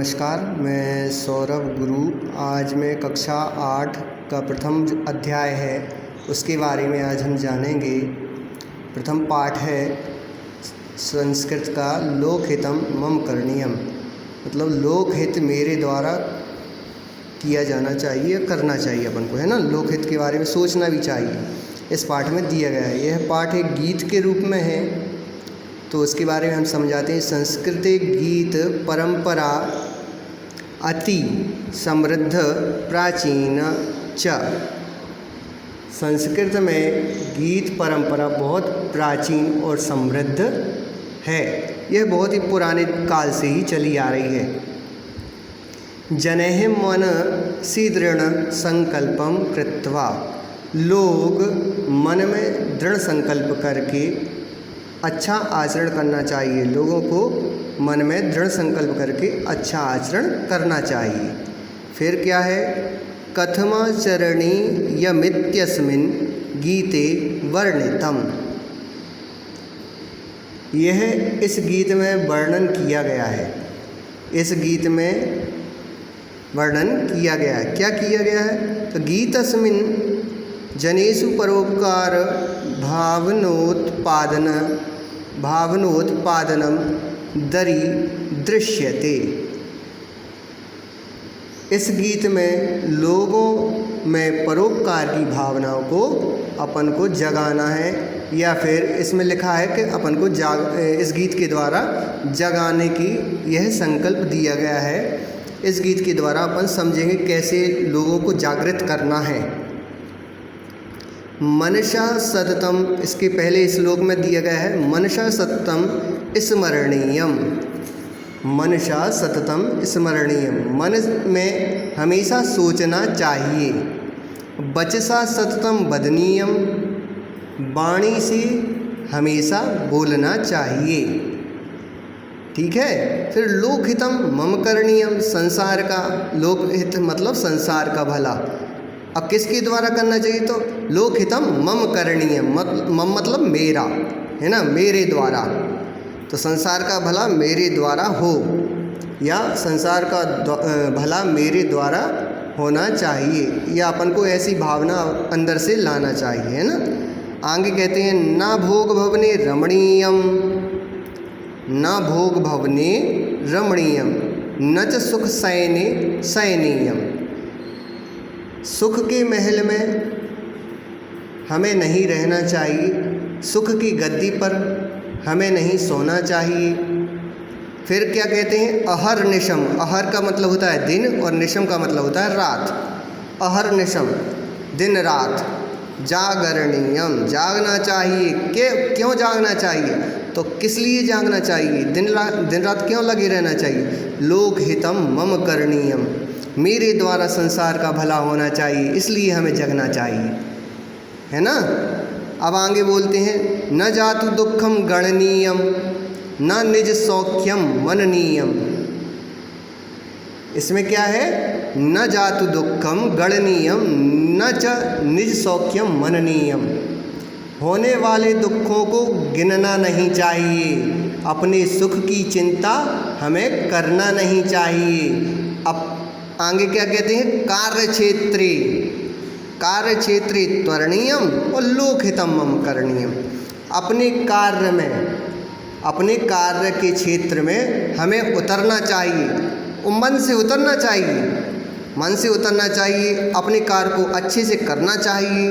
नमस्कार, मैं सौरभ गुरु। आज मैं कक्षा 8 का प्रथम जो अध्याय है उसके बारे में आज हम जानेंगे। प्रथम पाठ है संस्कृत का लोकहितम मम करणीयम, मतलब लोकहित मेरे द्वारा किया जाना चाहिए, करना चाहिए अपन को, है ना। लोकहित के बारे में सोचना भी चाहिए, इस पाठ में दिया गया है। यह पाठ एक गीत के रूप में है, तो उसके बारे में हम समझाते हैं। संस्कृत गीत परंपरा अति समृद्ध प्राचीन च। संस्कृत में गीत परंपरा बहुत प्राचीन और समृद्ध है। यह बहुत ही पुराने काल से ही चली आ रही है। जनैः मन दृढ़ संकल्पम कृत्वा, लोग मन में दृढ़ संकल्प करके अच्छा आचरण करना चाहिए। लोगों को मन में दृढ़ संकल्प करके अच्छा आचरण करना चाहिए। फिर क्या है, कथमाचरणीयमित्यस्मिन् गीते वर्णितम। यह इस गीत में वर्णन किया गया है। इस गीत में वर्णन किया गया है। क्या किया गया है, तो गीतस्मिन् जनेषु परोपकार भावनोत्पादनम दृश्यते। इस गीत में लोगों में परोपकार की भावनाओं को अपन को जगाना है, या फिर इसमें लिखा है कि अपन को इस गीत के द्वारा जगाने की यह संकल्प दिया गया है। इस गीत के द्वारा अपन समझेंगे कैसे लोगों को जागृत करना है। मनसा सततम, इसके पहले श्लोक में दिया गया है, मनसा सततम स्मरणीयम। मनसा सततम स्मरणीयम, मन में हमेशा सोचना चाहिए। वचसा सततम वदनीयम, वाणी से हमेशा बोलना चाहिए। ठीक है। फिर लोकहितम मम करणीयम, संसार का लोकहित मतलब संसार का भला। अब किसके द्वारा करना चाहिए, तो लोकहितम मम करणीयम, मम मतलब मेरा, है ना, मेरे द्वारा। तो संसार का भला मेरे द्वारा हो, या संसार का भला मेरे द्वारा होना चाहिए, या अपन को ऐसी भावना अंदर से लाना चाहिए, है ना। आगे कहते हैं, ना भोग भवने रमणीयम, ना भोग भवने रमणीयम, न च सुख शयने शयनीयम। सुख के महल में हमें नहीं रहना चाहिए, सुख की गद्दी पर हमें नहीं सोना चाहिए। फिर क्या कहते हैं, अहर निशम, अहर का मतलब होता है दिन और निशम का मतलब होता है रात। अहर निशम, दिन रात, जागरणीयम, जागना चाहिए। क्यों जागना चाहिए, तो किस लिए जागना चाहिए, दिन रात क्यों लगे रहना चाहिए। लोकहितम मम करणीयम, मेरे द्वारा संसार का भला होना चाहिए, इसलिए हमें जगना चाहिए, है ना। अब आगे बोलते हैं, न जातु दुखम गणनीयम, न निज सौख्यम मननीयम। इसमें क्या है, न जातु दुखम गणनीयम, न च निज सौख्यम मननीयम। होने वाले दुखों को गिनना नहीं चाहिए, अपने सुख की चिंता हमें करना नहीं चाहिए। अब आगे क्या कहते हैं, कार्य क्षेत्रे त्वरणीयम और लोकहितम मम करणीयम। अपने कार्य में, अपने कार्य के क्षेत्र में हमें उतरना चाहिए, मन से उतरना चाहिए, मन से उतरना चाहिए, अपने कार्य को अच्छे से करना चाहिए,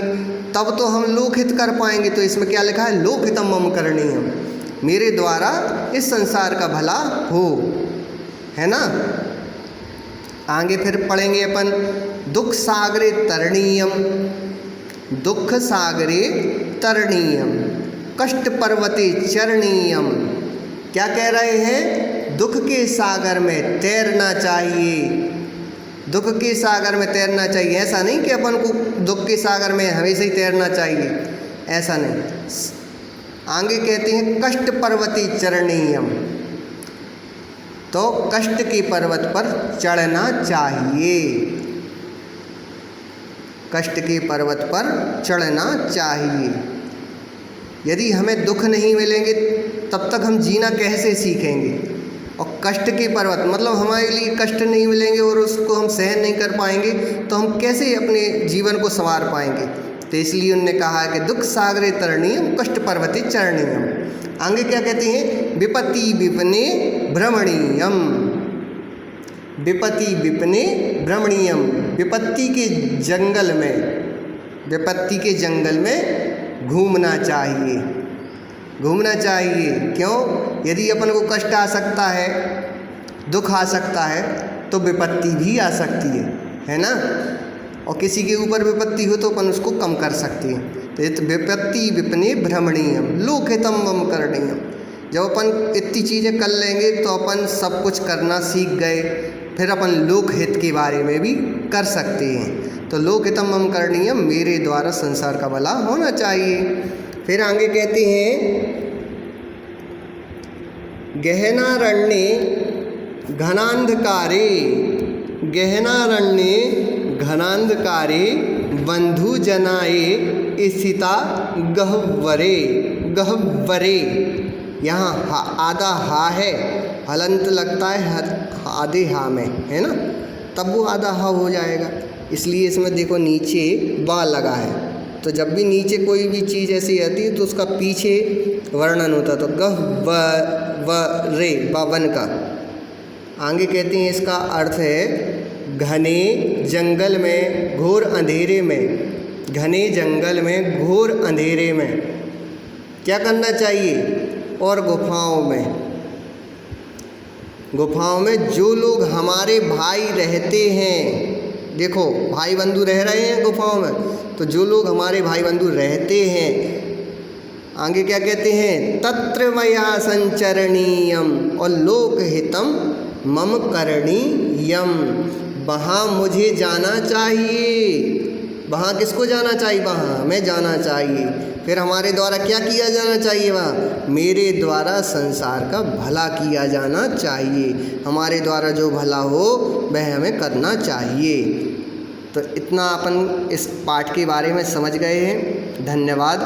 तब तो हम लोकहित कर पाएंगे। तो इसमें क्या लिखा है, लोकहितम मम करणीयम, मेरे द्वारा इस संसार का भला हो, है ना। आगे फिर पढ़ेंगे अपन, दुख सागरे तरणीयम, दुख सागरे तरणीयम, कष्ट पर्वते चरणीयम। क्या कह रहे हैं, दुख के सागर में तैरना चाहिए, दुख के सागर में तैरना चाहिए। ऐसा नहीं कि अपन को दुख के सागर में हमेशा ही तैरना चाहिए, ऐसा नहीं। आगे कहते हैं, कष्ट पर्वते चरणीयम, तो कष्ट के पर्वत पर चढ़ना चाहिए, कष्ट के पर्वत पर चढ़ना चाहिए। यदि हमें दुख नहीं मिलेंगे तब तक हम जीना कैसे सीखेंगे। और कष्ट के पर्वत मतलब हमारे लिए कष्ट नहीं मिलेंगे और उसको हम सहन नहीं कर पाएंगे तो हम कैसे अपने जीवन को संवार पाएंगे। तो इसलिए उन्होंने कहा कि दुख सागरे तरणीयम कष्ट पर्वते चरणीयम। आगे क्या कहते हैं, विपत्ति विपने भ्रमणीयम। विपत्ति विपने भ्रमणीयम, विपत्ति के जंगल में घूमना चाहिए, घूमना चाहिए। क्यों? यदि अपन को कष्ट आ सकता है, दुख आ सकता है, तो विपत्ति भी आ सकती है ना। और किसी के ऊपर विपत्ति हो तो अपन उसको कम कर सकते हैं। तो विपत्ति विपने भ्रमणीयम लोकहितम मम करणीयम। जब अपन इतनी चीज़ें कर लेंगे तो अपन सब कुछ करना सीख गए, फिर अपन लोकहित के बारे में भी कर सकते हैं। तो लोकहितम मम करणीयम, मेरे द्वारा संसार का भला होना चाहिए। फिर आगे कहते हैं गहनारण्ये घनांधकारे बंधुजनाये स्थिता गह्वरे। यहाँ आधा हा है, हलंत लगता है आधे हा में, है ना, तब वो आधा हा हो जाएगा। इसलिए इसमें देखो नीचे बा लगा है, तो जब भी नीचे कोई भी चीज़ ऐसी आती है तो उसका पीछे वर्णन होता है। तो गह्वरे बावन का। आगे कहते हैं इसका अर्थ है घने जंगल में घोर अंधेरे में, घने जंगल में घोर अंधेरे में क्या करना चाहिए, और गुफाओं में जो लोग हमारे भाई रहते हैं, देखो भाई बंधु रह रहे हैं गुफाओं में, तो जो लोग हमारे भाई बंधु रहते हैं, आगे क्या कहते हैं, तत्र मया संचरणीयम और लोकहितम मम करणीयम। वहाँ मुझे जाना चाहिए। वहाँ किसको जाना चाहिए? वहाँ हमें जाना चाहिए। फिर हमारे द्वारा क्या किया जाना चाहिए? वहाँ मेरे द्वारा संसार का भला किया जाना चाहिए। हमारे द्वारा जो भला हो वह हमें करना चाहिए। तो इतना अपन इस पाठ के बारे में समझ गए हैं। धन्यवाद।